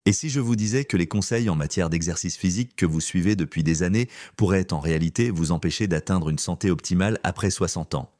Et si je vous disais que les conseils en matière d'exercice physique que vous suivez depuis des années pourraient en réalité vous empêcher d'atteindre une santé optimale après 60 ans?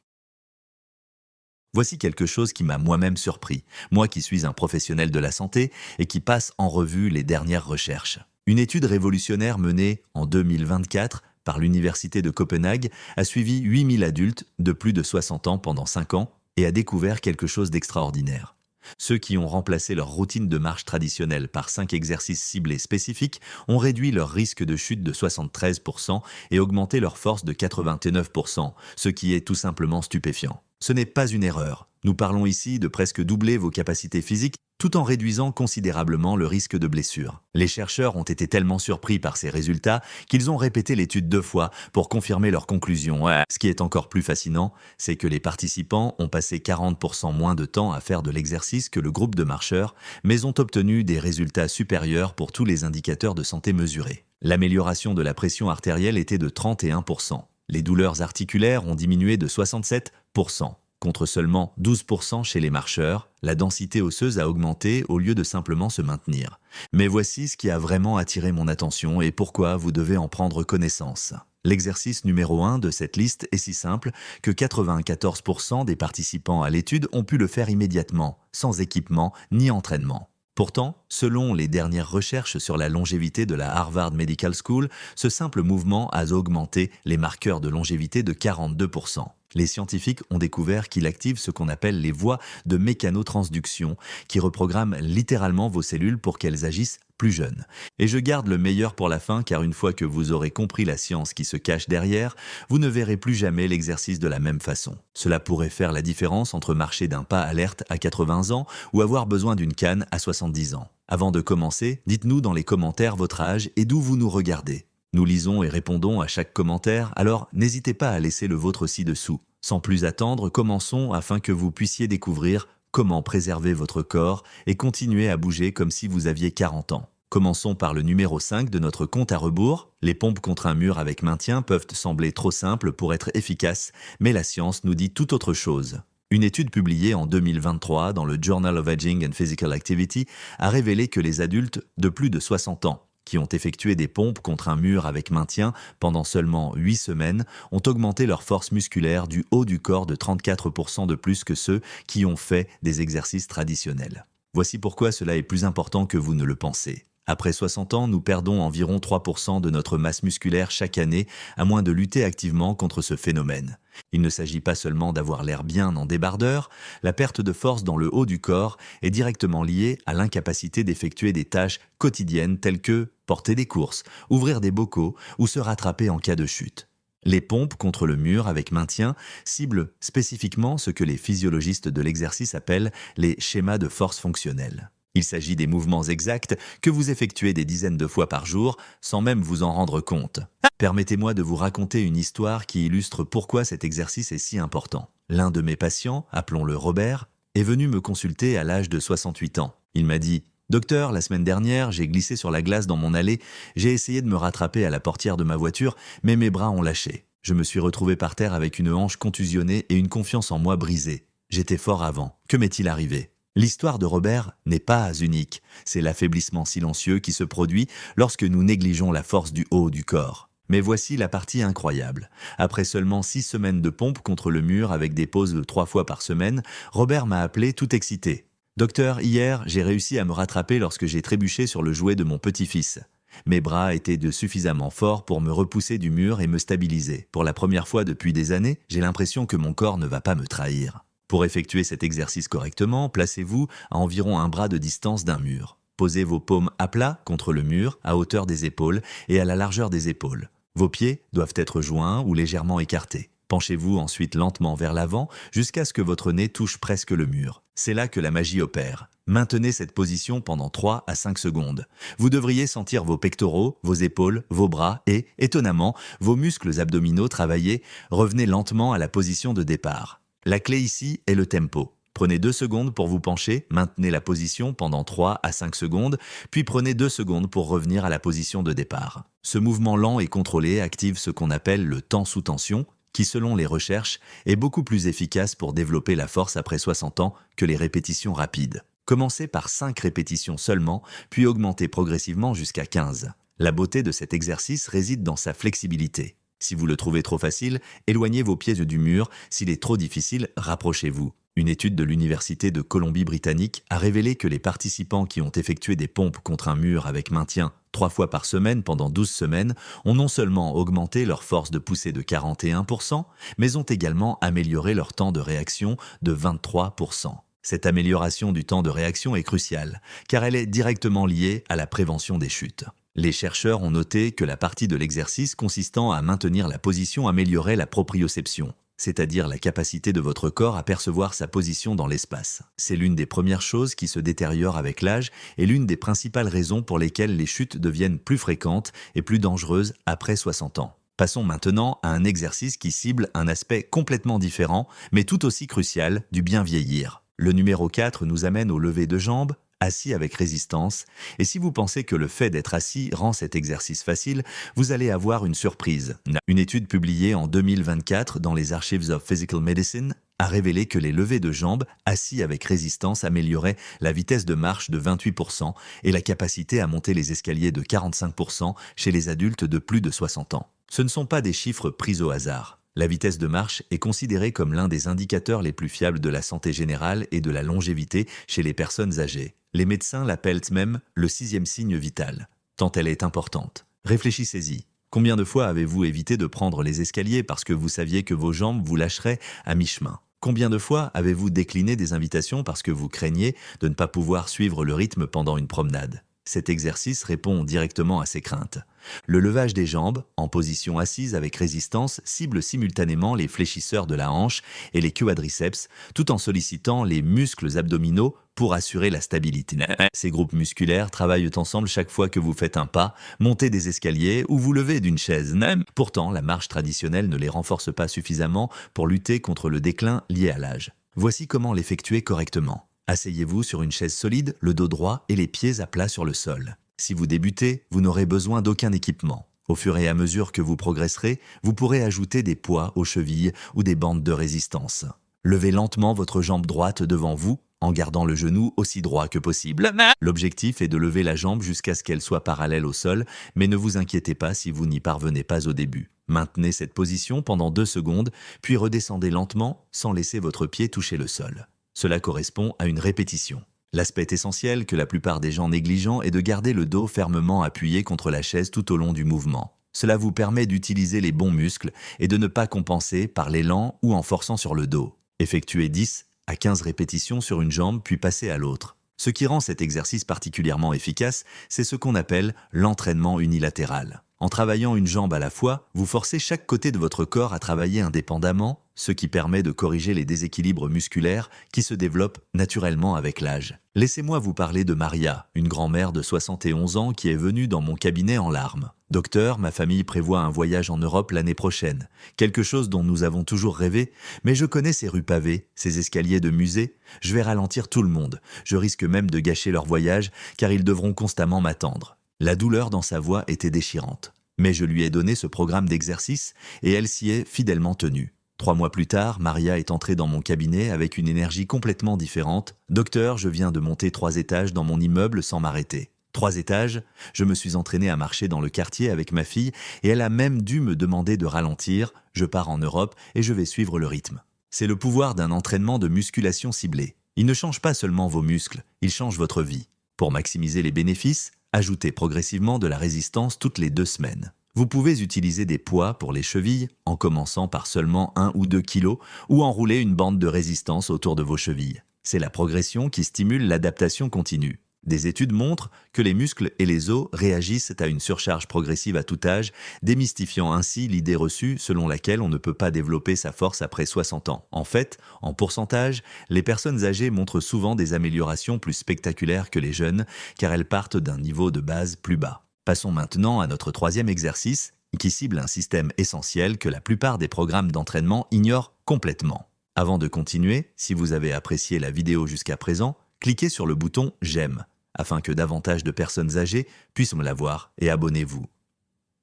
Voici quelque chose qui m'a moi-même surpris, moi qui suis un professionnel de la santé et qui passe en revue les dernières recherches. Une étude révolutionnaire menée en 2024 par l'Université de Copenhague a suivi 8000 adultes de plus de 60 ans pendant 5 ans et a découvert quelque chose d'extraordinaire. Ceux qui ont remplacé leur routine de marche traditionnelle par 5 exercices ciblés spécifiques ont réduit leur risque de chute de 73% et augmenté leur force de 89%, ce qui est tout simplement stupéfiant. Ce n'est pas une erreur. Nous parlons ici de presque doubler vos capacités physiques tout en réduisant considérablement le risque de blessure. Les chercheurs ont été tellement surpris par ces résultats qu'ils ont répété l'étude 2 fois pour confirmer leurs conclusions. Ouais. Ce qui est encore plus fascinant, c'est que les participants ont passé 40% moins de temps à faire de l'exercice que le groupe de marcheurs, mais ont obtenu des résultats supérieurs pour tous les indicateurs de santé mesurés. L'amélioration de la pression artérielle était de 31%. Les douleurs articulaires ont diminué de 67%. Contre seulement 12% chez les marcheurs, la densité osseuse a augmenté au lieu de simplement se maintenir. Mais voici ce qui a vraiment attiré mon attention et pourquoi vous devez en prendre connaissance. L'exercice numéro 1 de cette liste est si simple que 94% des participants à l'étude ont pu le faire immédiatement, sans équipement ni entraînement. Pourtant, selon les dernières recherches sur la longévité de la Harvard Medical School, ce simple mouvement a augmenté les marqueurs de longévité de 42%. Les scientifiques ont découvert qu'il active ce qu'on appelle les voies de mécanotransduction, qui reprogramment littéralement vos cellules pour qu'elles agissent plus jeunes. Et je garde le meilleur pour la fin, car une fois que vous aurez compris la science qui se cache derrière, vous ne verrez plus jamais l'exercice de la même façon. Cela pourrait faire la différence entre marcher d'un pas alerte à 80 ans ou avoir besoin d'une canne à 70 ans. Avant de commencer, dites-nous dans les commentaires votre âge et d'où vous nous regardez. Nous lisons et répondons à chaque commentaire, alors n'hésitez pas à laisser le vôtre ci-dessous. Sans plus attendre, commençons afin que vous puissiez découvrir comment préserver votre corps et continuer à bouger comme si vous aviez 40 ans. Commençons par le numéro 5 de notre compte à rebours. Les pompes contre un mur avec maintien peuvent sembler trop simples pour être efficaces, mais la science nous dit tout autre chose. Une étude publiée en 2023 dans le Journal of Aging and Physical Activity a révélé que les adultes de plus de 60 ans qui ont effectué des pompes contre un mur avec maintien pendant seulement 8 semaines ont augmenté leur force musculaire du haut du corps de 34% de plus que ceux qui ont fait des exercices traditionnels. Voici pourquoi cela est plus important que vous ne le pensez. Après 60 ans, nous perdons environ 3% de notre masse musculaire chaque année, à moins de lutter activement contre ce phénomène. Il ne s'agit pas seulement d'avoir l'air bien en débardeur, la perte de force dans le haut du corps est directement liée à l'incapacité d'effectuer des tâches quotidiennes telles que porter des courses, ouvrir des bocaux ou se rattraper en cas de chute. Les pompes contre le mur avec maintien ciblent spécifiquement ce que les physiologistes de l'exercice appellent les schémas de force fonctionnelle. Il s'agit des mouvements exacts que vous effectuez des dizaines de fois par jour sans même vous en rendre compte. Permettez-moi de vous raconter une histoire qui illustre pourquoi cet exercice est si important. L'un de mes patients, appelons-le Robert, est venu me consulter à l'âge de 68 ans. Il m'a dit « Docteur, la semaine dernière, j'ai glissé sur la glace dans mon allée, j'ai essayé de me rattraper à la portière de ma voiture, mais mes bras ont lâché. Je me suis retrouvé par terre avec une hanche contusionnée et une confiance en moi brisée. J'étais fort avant. Que m'est-il arrivé ?» L'histoire de Robert n'est pas unique. C'est l'affaiblissement silencieux qui se produit lorsque nous négligeons la force du haut du corps. Mais voici la partie incroyable. Après seulement 6 semaines de pompe contre le mur avec des pauses de 3 fois par semaine, Robert m'a appelé tout excité. « Docteur, hier, j'ai réussi à me rattraper lorsque j'ai trébuché sur le jouet de mon petit-fils. Mes bras étaient suffisamment forts pour me repousser du mur et me stabiliser. Pour la première fois depuis des années, j'ai l'impression que mon corps ne va pas me trahir. » Pour effectuer cet exercice correctement, placez-vous à environ un bras de distance d'un mur. Posez vos paumes à plat contre le mur, à hauteur des épaules et à la largeur des épaules. Vos pieds doivent être joints ou légèrement écartés. Penchez-vous ensuite lentement vers l'avant jusqu'à ce que votre nez touche presque le mur. C'est là que la magie opère. Maintenez cette position pendant 3 à 5 secondes. Vous devriez sentir vos pectoraux, vos épaules, vos bras et, étonnamment, vos muscles abdominaux travailler. Revenez lentement à la position de départ. La clé ici est le tempo. Prenez 2 secondes pour vous pencher, maintenez la position pendant 3 à 5 secondes, puis prenez 2 secondes pour revenir à la position de départ. Ce mouvement lent et contrôlé active ce qu'on appelle le temps sous tension, qui selon les recherches est beaucoup plus efficace pour développer la force après 60 ans que les répétitions rapides. Commencez par 5 répétitions seulement, puis augmentez progressivement jusqu'à 15. La beauté de cet exercice réside dans sa flexibilité. Si vous le trouvez trop facile, éloignez vos pieds du mur. S'il est trop difficile, rapprochez-vous. Une étude de l'Université de Colombie-Britannique a révélé que les participants qui ont effectué des pompes contre un mur avec maintien 3 fois par semaine pendant 12 semaines ont non seulement augmenté leur force de poussée de 41%, mais ont également amélioré leur temps de réaction de 23%. Cette amélioration du temps de réaction est cruciale, car elle est directement liée à la prévention des chutes. Les chercheurs ont noté que la partie de l'exercice consistant à maintenir la position améliorait la proprioception, c'est-à-dire la capacité de votre corps à percevoir sa position dans l'espace. C'est l'une des premières choses qui se détériore avec l'âge et l'une des principales raisons pour lesquelles les chutes deviennent plus fréquentes et plus dangereuses après 60 ans. Passons maintenant à un exercice qui cible un aspect complètement différent, mais tout aussi crucial, du bien vieillir. Le numéro 4 nous amène au lever de jambes, assis avec résistance, et si vous pensez que le fait d'être assis rend cet exercice facile, vous allez avoir une surprise. Une étude publiée en 2024 dans les Archives of Physical Medicine a révélé que les levées de jambes assis avec résistance amélioraient la vitesse de marche de 28% et la capacité à monter les escaliers de 45% chez les adultes de plus de 60 ans. Ce ne sont pas des chiffres pris au hasard. La vitesse de marche est considérée comme l'un des indicateurs les plus fiables de la santé générale et de la longévité chez les personnes âgées. Les médecins l'appellent même le 6e signe vital, tant elle est importante. Réfléchissez-y. Combien de fois avez-vous évité de prendre les escaliers parce que vous saviez que vos jambes vous lâcheraient à mi-chemin? Combien de fois avez-vous décliné des invitations parce que vous craigniez de ne pas pouvoir suivre le rythme pendant une promenade? Cet exercice répond directement à ces craintes. Le levage des jambes, en position assise avec résistance, cible simultanément les fléchisseurs de la hanche et les quadriceps, tout en sollicitant les muscles abdominaux pour assurer la stabilité. Ces groupes musculaires travaillent ensemble chaque fois que vous faites un pas, montez des escaliers ou vous levez d'une chaise. Pourtant, la marche traditionnelle ne les renforce pas suffisamment pour lutter contre le déclin lié à l'âge. Voici comment l'effectuer correctement. Asseyez-vous sur une chaise solide, le dos droit et les pieds à plat sur le sol. Si vous débutez, vous n'aurez besoin d'aucun équipement. Au fur et à mesure que vous progresserez, vous pourrez ajouter des poids aux chevilles ou des bandes de résistance. Levez lentement votre jambe droite devant vous, en gardant le genou aussi droit que possible. L'objectif est de lever la jambe jusqu'à ce qu'elle soit parallèle au sol, mais ne vous inquiétez pas si vous n'y parvenez pas au début. Maintenez cette position pendant 2 secondes, puis redescendez lentement sans laisser votre pied toucher le sol. Cela correspond à une répétition. L'aspect essentiel que la plupart des gens négligent est de garder le dos fermement appuyé contre la chaise tout au long du mouvement. Cela vous permet d'utiliser les bons muscles et de ne pas compenser par l'élan ou en forçant sur le dos. Effectuez 10 à 15 répétitions sur une jambe puis passez à l'autre. Ce qui rend cet exercice particulièrement efficace, c'est ce qu'on appelle l'entraînement unilatéral. En travaillant une jambe à la fois, vous forcez chaque côté de votre corps à travailler indépendamment, ce qui permet de corriger les déséquilibres musculaires qui se développent naturellement avec l'âge. Laissez-moi vous parler de Maria, une grand-mère de 71 ans qui est venue dans mon cabinet en larmes. Docteur, ma famille prévoit un voyage en Europe l'année prochaine. Quelque chose dont nous avons toujours rêvé, mais je connais ces rues pavées, ces escaliers de musée. Je vais ralentir tout le monde. Je risque même de gâcher leur voyage, car ils devront constamment m'attendre. La douleur dans sa voix était déchirante. Mais je lui ai donné ce programme d'exercice et elle s'y est fidèlement tenue. 3 mois plus tard, Maria est entrée dans mon cabinet avec une énergie complètement différente. « Docteur, je viens de monter 3 étages dans mon immeuble sans m'arrêter. » 3 étages, je me suis entraîné à marcher dans le quartier avec ma fille et elle a même dû me demander de ralentir. Je pars en Europe et je vais suivre le rythme. C'est le pouvoir d'un entraînement de musculation ciblé. Il ne change pas seulement vos muscles, il change votre vie. Pour maximiser les bénéfices, ajoutez progressivement de la résistance toutes les 2 semaines. Vous pouvez utiliser des poids pour les chevilles, en commençant par seulement 1 ou 2 kilos, ou enrouler une bande de résistance autour de vos chevilles. C'est la progression qui stimule l'adaptation continue. Des études montrent que les muscles et les os réagissent à une surcharge progressive à tout âge, démystifiant ainsi l'idée reçue selon laquelle on ne peut pas développer sa force après 60 ans. En fait, en pourcentage, les personnes âgées montrent souvent des améliorations plus spectaculaires que les jeunes, car elles partent d'un niveau de base plus bas. Passons maintenant à notre 3e exercice, qui cible un système essentiel que la plupart des programmes d'entraînement ignorent complètement. Avant de continuer, si vous avez apprécié la vidéo jusqu'à présent, cliquez sur le bouton « J'aime » afin que davantage de personnes âgées puissent me la voir et abonnez-vous.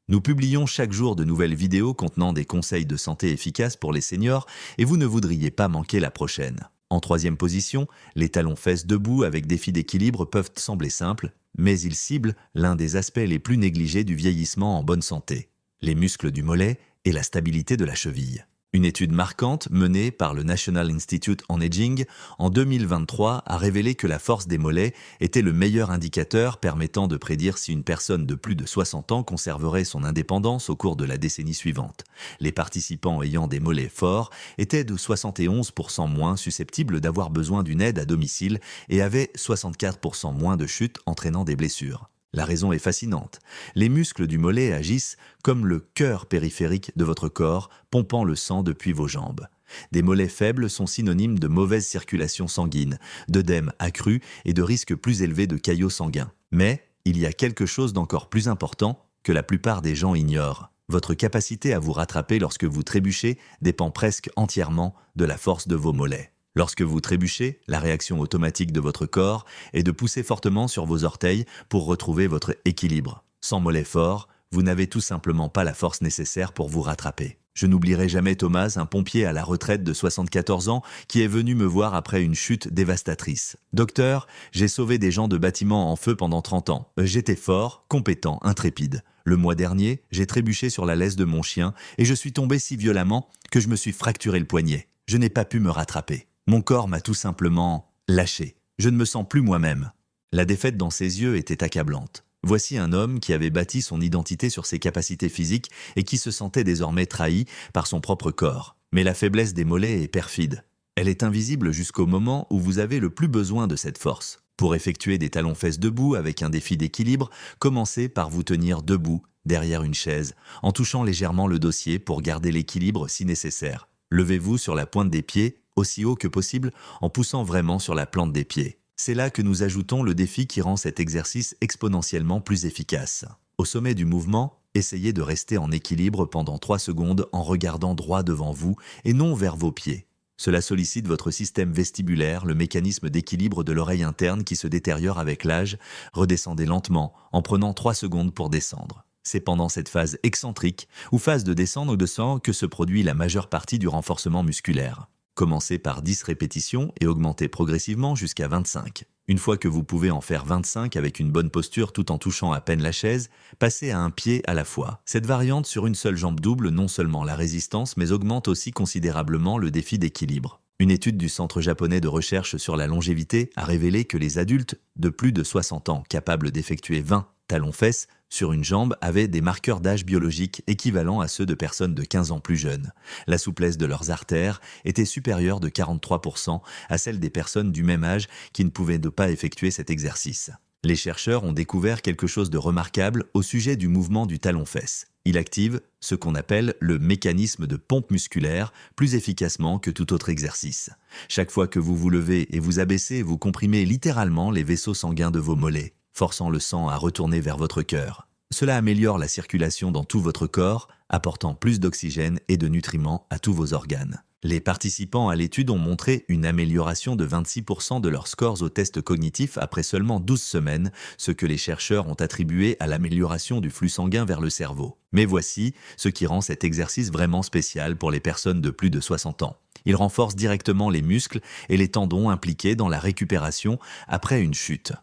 Nous publions chaque jour de nouvelles vidéos contenant des conseils de santé efficaces pour les seniors et vous ne voudriez pas manquer la prochaine. En troisième position, les talons-fesses debout avec défi d'équilibre peuvent sembler simples, mais ils ciblent l'un des aspects les plus négligés du vieillissement en bonne santé, les muscles du mollet et la stabilité de la cheville. Une étude marquante menée par le National Institute on Aging en 2023 a révélé que la force des mollets était le meilleur indicateur permettant de prédire si une personne de plus de 60 ans conserverait son indépendance au cours de la décennie suivante. Les participants ayant des mollets forts étaient de 71% moins susceptibles d'avoir besoin d'une aide à domicile et avaient 64% moins de chutes entraînant des blessures. La raison est fascinante. Les muscles du mollet agissent comme le cœur périphérique de votre corps, pompant le sang depuis vos jambes. Des mollets faibles sont synonymes de mauvaise circulation sanguine, d'œdème accru et de risque plus élevé de caillots sanguins. Mais il y a quelque chose d'encore plus important que la plupart des gens ignorent. Votre capacité à vous rattraper lorsque vous trébuchez dépend presque entièrement de la force de vos mollets. Lorsque vous trébuchez, la réaction automatique de votre corps est de pousser fortement sur vos orteils pour retrouver votre équilibre. Sans mollets forts, vous n'avez tout simplement pas la force nécessaire pour vous rattraper. Je n'oublierai jamais Thomas, un pompier à la retraite de 74 ans, qui est venu me voir après une chute dévastatrice. « Docteur, j'ai sauvé des gens de bâtiments en feu pendant 30 ans. J'étais fort, compétent, intrépide. Le mois dernier, j'ai trébuché sur la laisse de mon chien et je suis tombé si violemment que je me suis fracturé le poignet. Je n'ai pas pu me rattraper. Mon corps m'a tout simplement lâché. Je ne me sens plus moi-même. » La défaite dans ses yeux était accablante. Voici un homme qui avait bâti son identité sur ses capacités physiques et qui se sentait désormais trahi par son propre corps. Mais la faiblesse des mollets est perfide. Elle est invisible jusqu'au moment où vous avez le plus besoin de cette force. Pour effectuer des talons-fesses debout avec un défi d'équilibre, commencez par vous tenir debout, derrière une chaise, en touchant légèrement le dossier pour garder l'équilibre si nécessaire. Levez-vous sur la pointe des pieds, aussi haut que possible, en poussant vraiment sur la plante des pieds. C'est là que nous ajoutons le défi qui rend cet exercice exponentiellement plus efficace. Au sommet du mouvement, essayez de rester en équilibre pendant 3 secondes en regardant droit devant vous et non vers vos pieds. Cela sollicite votre système vestibulaire, le mécanisme d'équilibre de l'oreille interne qui se détériore avec l'âge. Redescendez lentement en prenant 3 secondes pour descendre. C'est pendant cette phase excentrique ou phase de descendre ou de descendre que se produit la majeure partie du renforcement musculaire. Commencez par 10 répétitions et augmentez progressivement jusqu'à 25. Une fois que vous pouvez en faire 25 avec une bonne posture tout en touchant à peine la chaise, passez à un pied à la fois. Cette variante sur une seule jambe double non seulement la résistance mais augmente aussi considérablement le défi d'équilibre. Une étude du Centre japonais de recherche sur la longévité a révélé que les adultes de plus de 60 ans capables d'effectuer 20 talons-fesses sur une jambe avaient des marqueurs d'âge biologique équivalents à ceux de personnes de 15 ans plus jeunes. La souplesse de leurs artères était supérieure de 43% à celle des personnes du même âge qui ne pouvaient pas effectuer cet exercice. Les chercheurs ont découvert quelque chose de remarquable au sujet du mouvement du talon-fesse. Il active ce qu'on appelle le mécanisme de pompe musculaire plus efficacement que tout autre exercice. Chaque fois que vous vous levez et vous abaissez, vous comprimez littéralement les vaisseaux sanguins de vos mollets, forçant le sang à retourner vers votre cœur. Cela améliore la circulation dans tout votre corps, apportant plus d'oxygène et de nutriments à tous vos organes. Les participants à l'étude ont montré une amélioration de 26% de leurs scores aux tests cognitifs après seulement 12 semaines, ce que les chercheurs ont attribué à l'amélioration du flux sanguin vers le cerveau. Mais voici ce qui rend cet exercice vraiment spécial pour les personnes de plus de 60 ans. Il renforce directement les muscles et les tendons impliqués dans la récupération après une chute.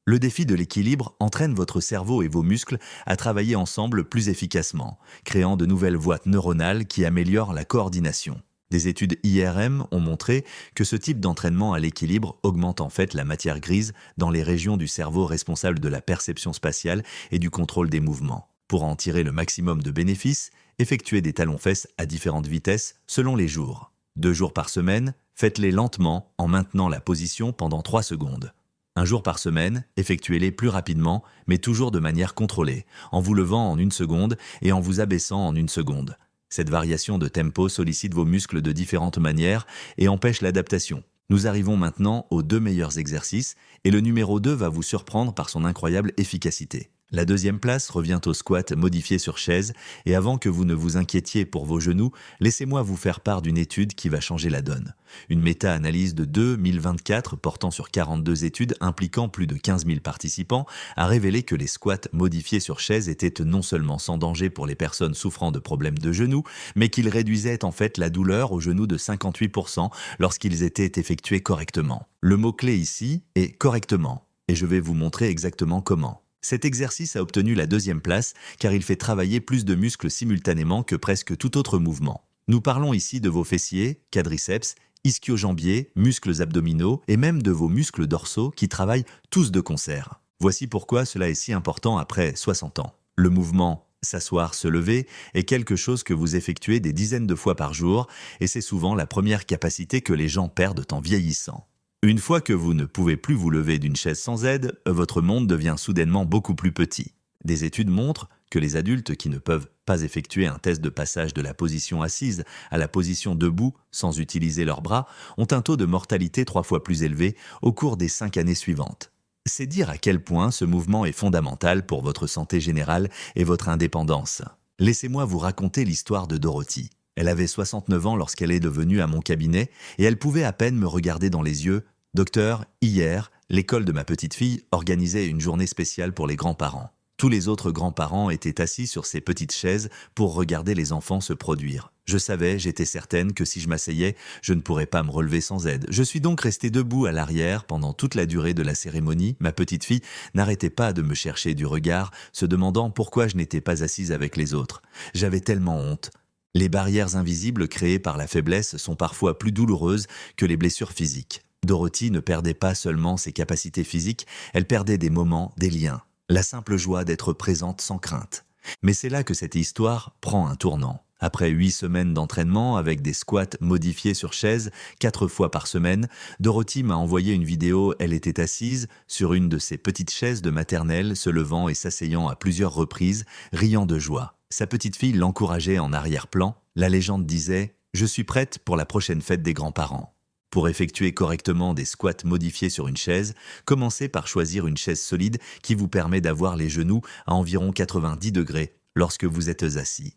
Le défi de l'équilibre entraîne votre cerveau et vos muscles à travailler ensemble plus efficacement, créant de nouvelles voies neuronales qui améliorent la coordination. Des études IRM ont montré que ce type d'entraînement à l'équilibre augmente en fait la matière grise dans les régions du cerveau responsables de la perception spatiale et du contrôle des mouvements. Pour en tirer le maximum de bénéfices, effectuez des talons-fesses à différentes vitesses selon les jours. 2 jours par semaine, faites-les lentement en maintenant la position pendant 3 secondes. 1 jour par semaine, effectuez-les plus rapidement, mais toujours de manière contrôlée, en vous levant en 1 seconde et en vous abaissant en 1 seconde. Cette variation de tempo sollicite vos muscles de différentes manières et empêche l'adaptation. Nous arrivons maintenant aux 2 meilleurs exercices et le numéro 2 va vous surprendre par son incroyable efficacité. La deuxième place revient au squat modifié sur chaise, et avant que vous ne vous inquiétiez pour vos genoux, laissez-moi vous faire part d'une étude qui va changer la donne. Une méta-analyse de 2024 portant sur 42 études impliquant plus de 15 000 participants a révélé que les squats modifiés sur chaise étaient non seulement sans danger pour les personnes souffrant de problèmes de genoux, mais qu'ils réduisaient en fait la douleur au genou de 58% lorsqu'ils étaient effectués correctement. Le mot-clé ici est correctement, et je vais vous montrer exactement comment. Cet exercice a obtenu la deuxième place car il fait travailler plus de muscles simultanément que presque tout autre mouvement. Nous parlons ici de vos fessiers, quadriceps, ischio-jambiers, muscles abdominaux et même de vos muscles dorsaux qui travaillent tous de concert. Voici pourquoi cela est si important après 60 ans. Le mouvement s'asseoir, se lever est quelque chose que vous effectuez des dizaines de fois par jour et c'est souvent la première capacité que les gens perdent en vieillissant. Une fois que vous ne pouvez plus vous lever d'une chaise sans aide, votre monde devient soudainement beaucoup plus petit. Des études montrent que les adultes qui ne peuvent pas effectuer un test de passage de la position assise à la position debout sans utiliser leurs bras ont un taux de mortalité 3 fois plus élevé au cours des 5 années suivantes. C'est dire à quel point ce mouvement est fondamental pour votre santé générale et votre indépendance. Laissez-moi vous raconter l'histoire de Dorothy. Elle avait 69 ans lorsqu'elle est venue à mon cabinet et elle pouvait à peine me regarder dans les yeux. « Docteur, hier, l'école de ma petite fille organisait une journée spéciale pour les grands-parents. Tous les autres grands-parents étaient assis sur ces petites chaises pour regarder les enfants se produire. Je savais, j'étais certaine que si je m'asseyais, je ne pourrais pas me relever sans aide. Je suis donc restée debout à l'arrière pendant toute la durée de la cérémonie. Ma petite fille n'arrêtait pas de me chercher du regard, se demandant pourquoi je n'étais pas assise avec les autres. J'avais tellement honte. Les barrières invisibles créées par la faiblesse sont parfois plus douloureuses que les blessures physiques. Dorothy ne perdait pas seulement ses capacités physiques, elle perdait des moments, des liens, la simple joie d'être présente sans crainte. Mais c'est là que cette histoire prend un tournant. Après 8 semaines d'entraînement avec des squats modifiés sur chaise 4 fois par semaine, Dorothy m'a envoyé une vidéo. Elle était assise sur une de ses petites chaises de maternelle, se levant et s'asseyant à plusieurs reprises, riant de joie. Sa petite fille l'encourageait en arrière-plan. La légende disait « Je suis prête pour la prochaine fête des grands-parents ». Pour effectuer correctement des squats modifiés sur une chaise, commencez par choisir une chaise solide qui vous permet d'avoir les genoux à environ 90 degrés lorsque vous êtes assis.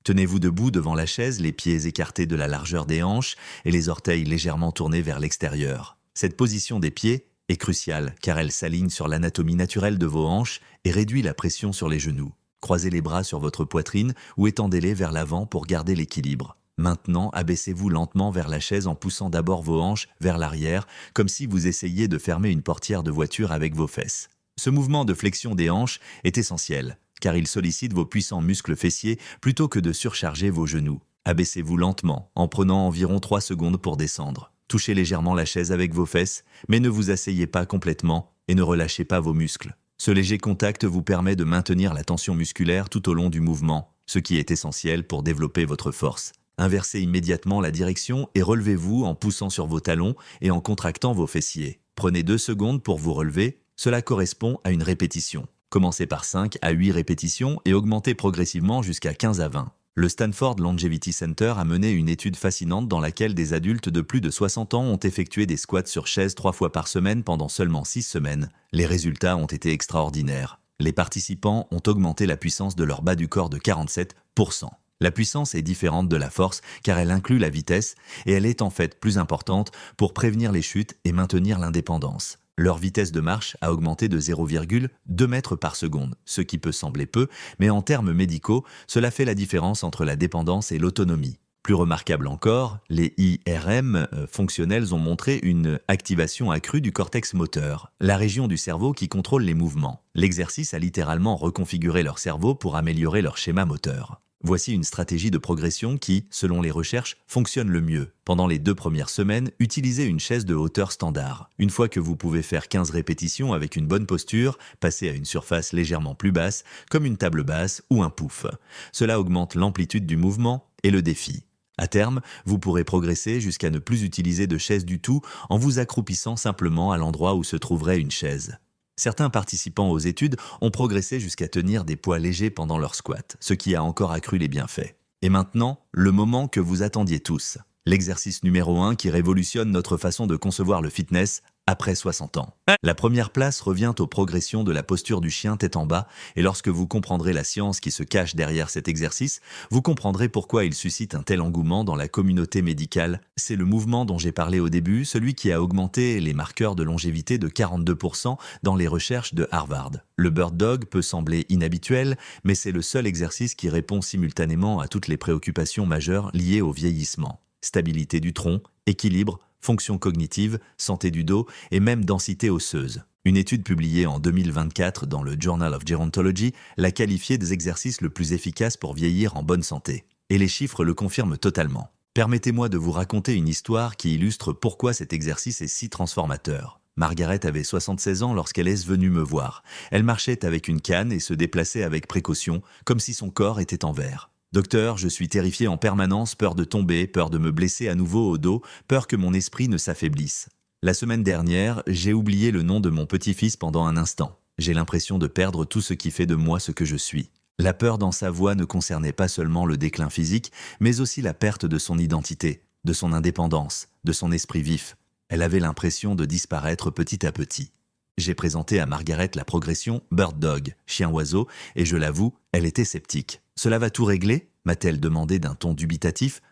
Tenez-vous debout devant la chaise, les pieds écartés de la largeur des hanches et les orteils légèrement tournés vers l'extérieur. Cette position des pieds est cruciale car elle s'aligne sur l'anatomie naturelle de vos hanches et réduit la pression sur les genoux. Croisez les bras sur votre poitrine ou étendez-les vers l'avant pour garder l'équilibre. Maintenant, abaissez-vous lentement vers la chaise en poussant d'abord vos hanches vers l'arrière, comme si vous essayiez de fermer une portière de voiture avec vos fesses. Ce mouvement de flexion des hanches est essentiel, car il sollicite vos puissants muscles fessiers plutôt que de surcharger vos genoux. Abaissez-vous lentement, en prenant environ 3 secondes pour descendre. Touchez légèrement la chaise avec vos fesses, mais ne vous asseyez pas complètement et ne relâchez pas vos muscles. Ce léger contact vous permet de maintenir la tension musculaire tout au long du mouvement, ce qui est essentiel pour développer votre force. Inversez immédiatement la direction et relevez-vous en poussant sur vos talons et en contractant vos fessiers. Prenez 2 secondes pour vous relever, cela correspond à une répétition. Commencez par 5 à 8 répétitions et augmentez progressivement jusqu'à 15 à 20. Le Stanford Longevity Center a mené une étude fascinante dans laquelle des adultes de plus de 60 ans ont effectué des squats sur chaise 3 fois par semaine pendant seulement 6 semaines. Les résultats ont été extraordinaires. Les participants ont augmenté la puissance de leur bas du corps de 47%. La puissance est différente de la force car elle inclut la vitesse et elle est en fait plus importante pour prévenir les chutes et maintenir l'indépendance. Leur vitesse de marche a augmenté de 0,2 mètres par seconde, ce qui peut sembler peu, mais en termes médicaux, cela fait la différence entre la dépendance et l'autonomie. Plus remarquable encore, les IRM fonctionnels ont montré une activation accrue du cortex moteur, la région du cerveau qui contrôle les mouvements. L'exercice a littéralement reconfiguré leur cerveau pour améliorer leur schéma moteur. Voici une stratégie de progression qui, selon les recherches, fonctionne le mieux. Pendant les 2 premières semaines, utilisez une chaise de hauteur standard. Une fois que vous pouvez faire 15 répétitions avec une bonne posture, passez à une surface légèrement plus basse, comme une table basse ou un pouf. Cela augmente l'amplitude du mouvement et le défi. À terme, vous pourrez progresser jusqu'à ne plus utiliser de chaise du tout en vous accroupissant simplement à l'endroit où se trouverait une chaise. Certains participants aux études ont progressé jusqu'à tenir des poids légers pendant leur squat, ce qui a encore accru les bienfaits. Et maintenant, le moment que vous attendiez tous. L'exercice numéro 1 qui révolutionne notre façon de concevoir le fitness, après 60 ans. La première place revient aux progressions de la posture du chien tête en bas, et lorsque vous comprendrez la science qui se cache derrière cet exercice, vous comprendrez pourquoi il suscite un tel engouement dans la communauté médicale. C'est le mouvement dont j'ai parlé au début, celui qui a augmenté les marqueurs de longévité de 42% dans les recherches de Harvard. Le Bird Dog peut sembler inhabituel, mais c'est le seul exercice qui répond simultanément à toutes les préoccupations majeures liées au vieillissement. Stabilité du tronc, équilibre, fonction cognitive, santé du dos et même densité osseuse. Une étude publiée en 2024 dans le Journal of Gerontology l'a qualifié des exercices le plus efficaces pour vieillir en bonne santé. Et les chiffres le confirment totalement. Permettez-moi de vous raconter une histoire qui illustre pourquoi cet exercice est si transformateur. Margaret avait 76 ans lorsqu'elle est venue me voir. Elle marchait avec une canne et se déplaçait avec précaution, comme si son corps était en verre. Docteur, je suis terrifié en permanence, peur de tomber, peur de me blesser à nouveau au dos, peur que mon esprit ne s'affaiblisse. La semaine dernière, j'ai oublié le nom de mon petit-fils pendant un instant. J'ai l'impression de perdre tout ce qui fait de moi ce que je suis. La peur dans sa voix ne concernait pas seulement le déclin physique, mais aussi la perte de son identité, de son indépendance, de son esprit vif. Elle avait l'impression de disparaître petit à petit. J'ai présenté à Margaret la progression Bird Dog, chien-oiseau, et je l'avoue, elle était sceptique. « Cela va tout régler ?» m'a-t-elle demandé d'un ton dubitatif.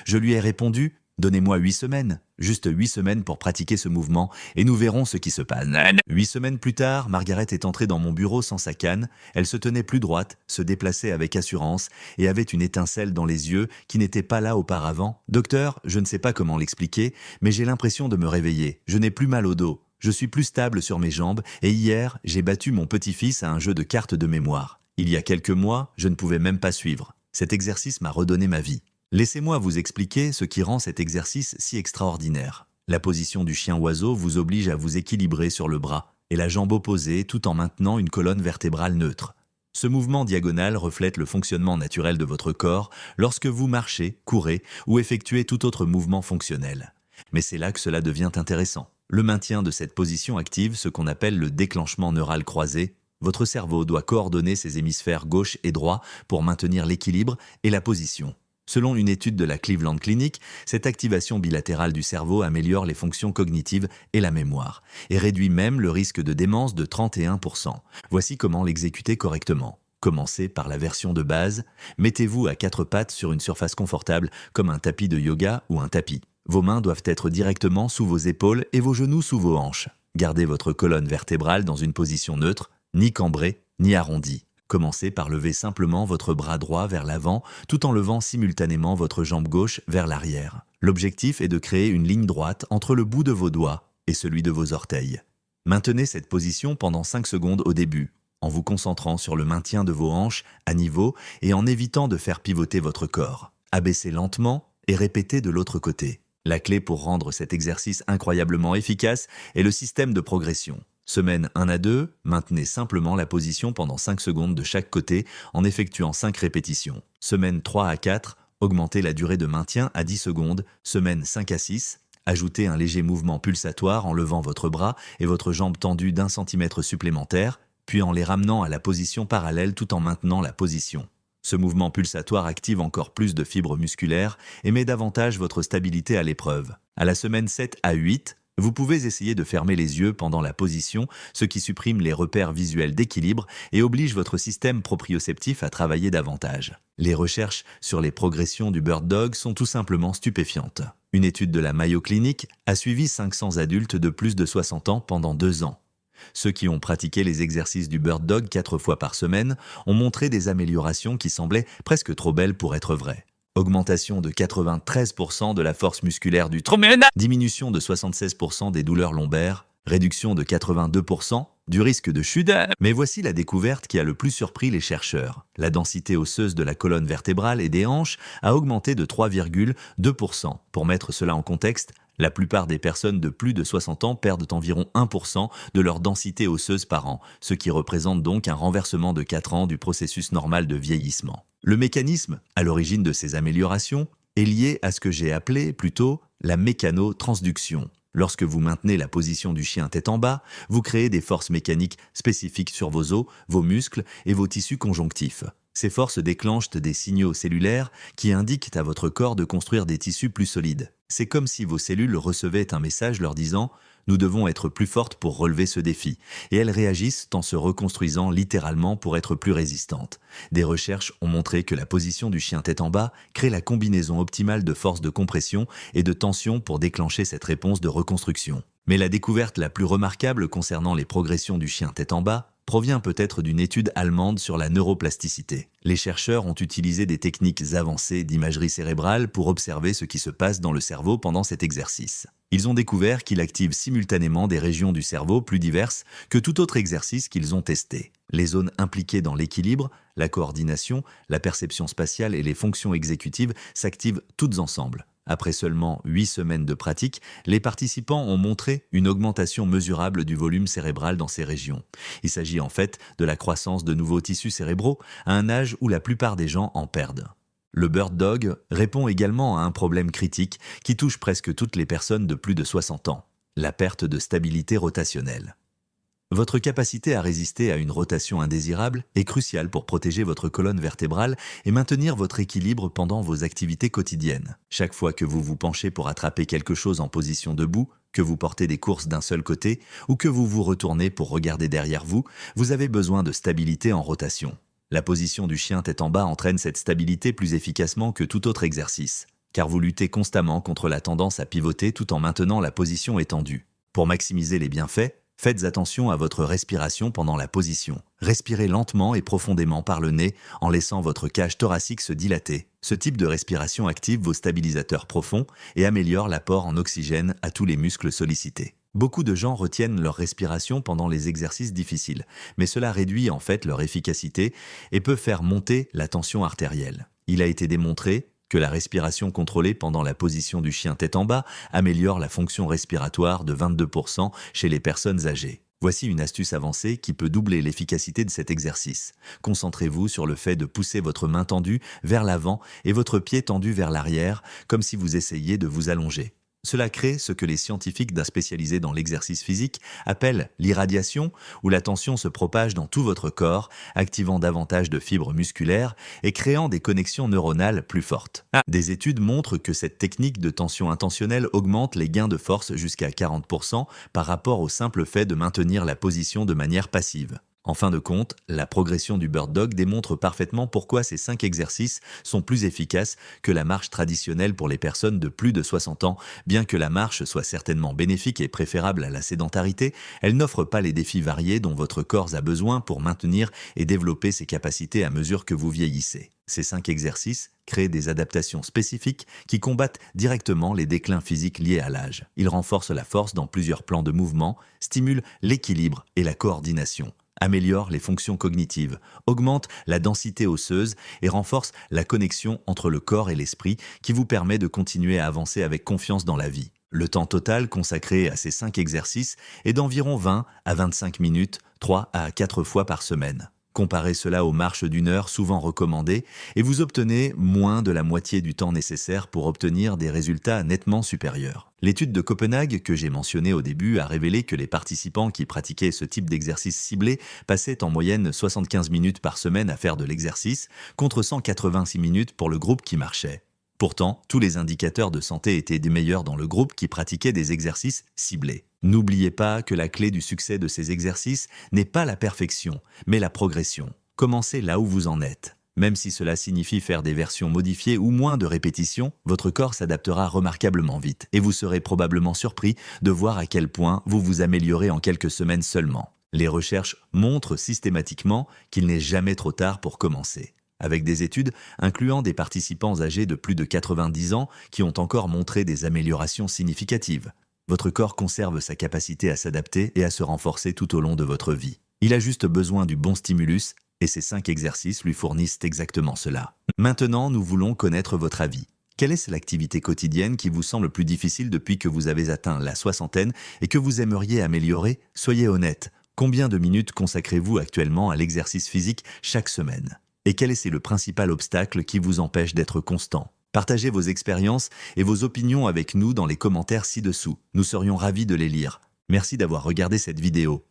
Je lui ai répondu « Donnez-moi 8 semaines, juste 8 semaines pour pratiquer ce mouvement, et nous verrons ce qui se passe. » 8 semaines plus tard, Margaret est entrée dans mon bureau sans sa canne, elle se tenait plus droite, se déplaçait avec assurance, et avait une étincelle dans les yeux qui n'était pas là auparavant. « Docteur, je ne sais pas comment l'expliquer, mais j'ai l'impression de me réveiller, je n'ai plus mal au dos. Je suis plus stable sur mes jambes et hier, j'ai battu mon petit-fils à un jeu de cartes de mémoire. Il y a quelques mois, je ne pouvais même pas suivre. Cet exercice m'a redonné ma vie. Laissez-moi vous expliquer ce qui rend cet exercice si extraordinaire. La position du chien-oiseau vous oblige à vous équilibrer sur le bras et la jambe opposée tout en maintenant une colonne vertébrale neutre. Ce mouvement diagonal reflète le fonctionnement naturel de votre corps lorsque vous marchez, courez ou effectuez tout autre mouvement fonctionnel. Mais c'est là que cela devient intéressant. Le maintien de cette position active ce qu'on appelle le déclenchement neural croisé. Votre cerveau doit coordonner ses hémisphères gauche et droit pour maintenir l'équilibre et la position. Selon une étude de la Cleveland Clinic, cette activation bilatérale du cerveau améliore les fonctions cognitives et la mémoire, et réduit même le risque de démence de 31%. Voici comment l'exécuter correctement. Commencez par la version de base. Mettez-vous à 4 pattes sur une surface confortable comme un tapis de yoga ou un tapis. Vos mains doivent être directement sous vos épaules et vos genoux sous vos hanches. Gardez votre colonne vertébrale dans une position neutre, ni cambrée, ni arrondie. Commencez par lever simplement votre bras droit vers l'avant tout en levant simultanément votre jambe gauche vers l'arrière. L'objectif est de créer une ligne droite entre le bout de vos doigts et celui de vos orteils. Maintenez cette position pendant 5 secondes au début, en vous concentrant sur le maintien de vos hanches à niveau et en évitant de faire pivoter votre corps. Abaissez lentement et répétez de l'autre côté. La clé pour rendre cet exercice incroyablement efficace est le système de progression. Semaine 1 à 2, maintenez simplement la position pendant 5 secondes de chaque côté en effectuant 5 répétitions. Semaine 3 à 4, augmentez la durée de maintien à 10 secondes. Semaine 5 à 6, ajoutez un léger mouvement pulsatoire en levant votre bras et votre jambe tendue d'1 centimètre supplémentaire, puis en les ramenant à la position parallèle tout en maintenant la position. Ce mouvement pulsatoire active encore plus de fibres musculaires et met davantage votre stabilité à l'épreuve. À la semaine 7 à 8, vous pouvez essayer de fermer les yeux pendant la position, ce qui supprime les repères visuels d'équilibre et oblige votre système proprioceptif à travailler davantage. Les recherches sur les progressions du Bird Dog sont tout simplement stupéfiantes. Une étude de la Mayo Clinic a suivi 500 adultes de plus de 60 ans pendant 2 ans. Ceux qui ont pratiqué les exercices du Bird Dog 4 fois par semaine ont montré des améliorations qui semblaient presque trop belles pour être vraies. Augmentation de 93% de la force musculaire du tronc, diminution de 76% des douleurs lombaires, réduction de 82% du risque de chute. Mais voici la découverte qui a le plus surpris les chercheurs. La densité osseuse de la colonne vertébrale et des hanches a augmenté de 3,2%. Pour mettre cela en contexte, la plupart des personnes de plus de 60 ans perdent environ 1% de leur densité osseuse par an, ce qui représente donc un renversement de 4 ans du processus normal de vieillissement. Le mécanisme, à l'origine de ces améliorations, est lié à ce que j'ai appelé plutôt la mécanotransduction. Lorsque vous maintenez la position du chien tête en bas, vous créez des forces mécaniques spécifiques sur vos os, vos muscles et vos tissus conjonctifs. Ces forces déclenchent des signaux cellulaires qui indiquent à votre corps de construire des tissus plus solides. C'est comme si vos cellules recevaient un message leur disant « Nous devons être plus fortes pour relever ce défi, et elles réagissent en se reconstruisant littéralement pour être plus résistantes. Des recherches ont montré que la position du chien tête en bas crée la combinaison optimale de force de compression et de tension pour déclencher cette réponse de reconstruction. Mais la découverte la plus remarquable concernant les progressions du chien tête en bas provient peut-être d'une étude allemande sur la neuroplasticité. Les chercheurs ont utilisé des techniques avancées d'imagerie cérébrale pour observer ce qui se passe dans le cerveau pendant cet exercice. Ils ont découvert qu'il active simultanément des régions du cerveau plus diverses que tout autre exercice qu'ils ont testé. Les zones impliquées dans l'équilibre, la coordination, la perception spatiale et les fonctions exécutives s'activent toutes ensemble. Après seulement 8 semaines de pratique, les participants ont montré une augmentation mesurable du volume cérébral dans ces régions. Il s'agit en fait de la croissance de nouveaux tissus cérébraux à un âge où la plupart des gens en perdent. Le Bird Dog répond également à un problème critique qui touche presque toutes les personnes de plus de 60 ans, la perte de stabilité rotationnelle. Votre capacité à résister à une rotation indésirable est cruciale pour protéger votre colonne vertébrale et maintenir votre équilibre pendant vos activités quotidiennes. Chaque fois que vous vous penchez pour attraper quelque chose en position debout, que vous portez des courses d'un seul côté ou que vous vous retournez pour regarder derrière vous, vous avez besoin de stabilité en rotation. La position du chien tête en bas entraîne cette stabilité plus efficacement que tout autre exercice, car vous luttez constamment contre la tendance à pivoter tout en maintenant la position étendue. Pour maximiser les bienfaits, faites attention à votre respiration pendant la position. Respirez lentement et profondément par le nez en laissant votre cage thoracique se dilater. Ce type de respiration active vos stabilisateurs profonds et améliore l'apport en oxygène à tous les muscles sollicités. Beaucoup de gens retiennent leur respiration pendant les exercices difficiles, mais cela réduit en fait leur efficacité et peut faire monter la tension artérielle. Il a été démontré que la respiration contrôlée pendant la position du chien tête en bas améliore la fonction respiratoire de 22% chez les personnes âgées. Voici une astuce avancée qui peut doubler l'efficacité de cet exercice. Concentrez-vous sur le fait de pousser votre main tendue vers l'avant et votre pied tendu vers l'arrière, comme si vous essayiez de vous allonger. Cela crée ce que les scientifiques d'un spécialisé dans l'exercice physique appellent l'irradiation, où la tension se propage dans tout votre corps, activant davantage de fibres musculaires et créant des connexions neuronales plus fortes. Des études montrent que cette technique de tension intentionnelle augmente les gains de force jusqu'à 40% par rapport au simple fait de maintenir la position de manière passive. En fin de compte, la progression du Bird Dog démontre parfaitement pourquoi ces 5 exercices sont plus efficaces que la marche traditionnelle pour les personnes de plus de 60 ans. Bien que la marche soit certainement bénéfique et préférable à la sédentarité, elle n'offre pas les défis variés dont votre corps a besoin pour maintenir et développer ses capacités à mesure que vous vieillissez. Ces 5 exercices créent des adaptations spécifiques qui combattent directement les déclins physiques liés à l'âge. Ils renforcent la force dans plusieurs plans de mouvement, stimulent l'équilibre et la coordination, améliore les fonctions cognitives, augmente la densité osseuse et renforce la connexion entre le corps et l'esprit qui vous permet de continuer à avancer avec confiance dans la vie. Le temps total consacré à ces 5 exercices est d'environ 20 à 25 minutes, 3 à 4 fois par semaine. Comparez cela aux marches d'1 heure souvent recommandées et vous obtenez moins de la moitié du temps nécessaire pour obtenir des résultats nettement supérieurs. L'étude de Copenhague que j'ai mentionnée au début a révélé que les participants qui pratiquaient ce type d'exercice ciblé passaient en moyenne 75 minutes par semaine à faire de l'exercice, contre 186 minutes pour le groupe qui marchait. Pourtant, tous les indicateurs de santé étaient des meilleurs dans le groupe qui pratiquait des exercices ciblés. N'oubliez pas que la clé du succès de ces exercices n'est pas la perfection, mais la progression. Commencez là où vous en êtes. Même si cela signifie faire des versions modifiées ou moins de répétitions, votre corps s'adaptera remarquablement vite et vous serez probablement surpris de voir à quel point vous vous améliorez en quelques semaines seulement. Les recherches montrent systématiquement qu'il n'est jamais trop tard pour commencer, avec des études incluant des participants âgés de plus de 90 ans qui ont encore montré des améliorations significatives. Votre corps conserve sa capacité à s'adapter et à se renforcer tout au long de votre vie. Il a juste besoin du bon stimulus et ces 5 exercices lui fournissent exactement cela. Maintenant, nous voulons connaître votre avis. Quelle est l'activité quotidienne qui vous semble plus difficile depuis que vous avez atteint la soixantaine et que vous aimeriez améliorer? Soyez honnête. Combien de minutes consacrez-vous actuellement à l'exercice physique chaque semaine? Et quel est le principal obstacle qui vous empêche d'être constant? Partagez vos expériences et vos opinions avec nous dans les commentaires ci-dessous. Nous serions ravis de les lire. Merci d'avoir regardé cette vidéo.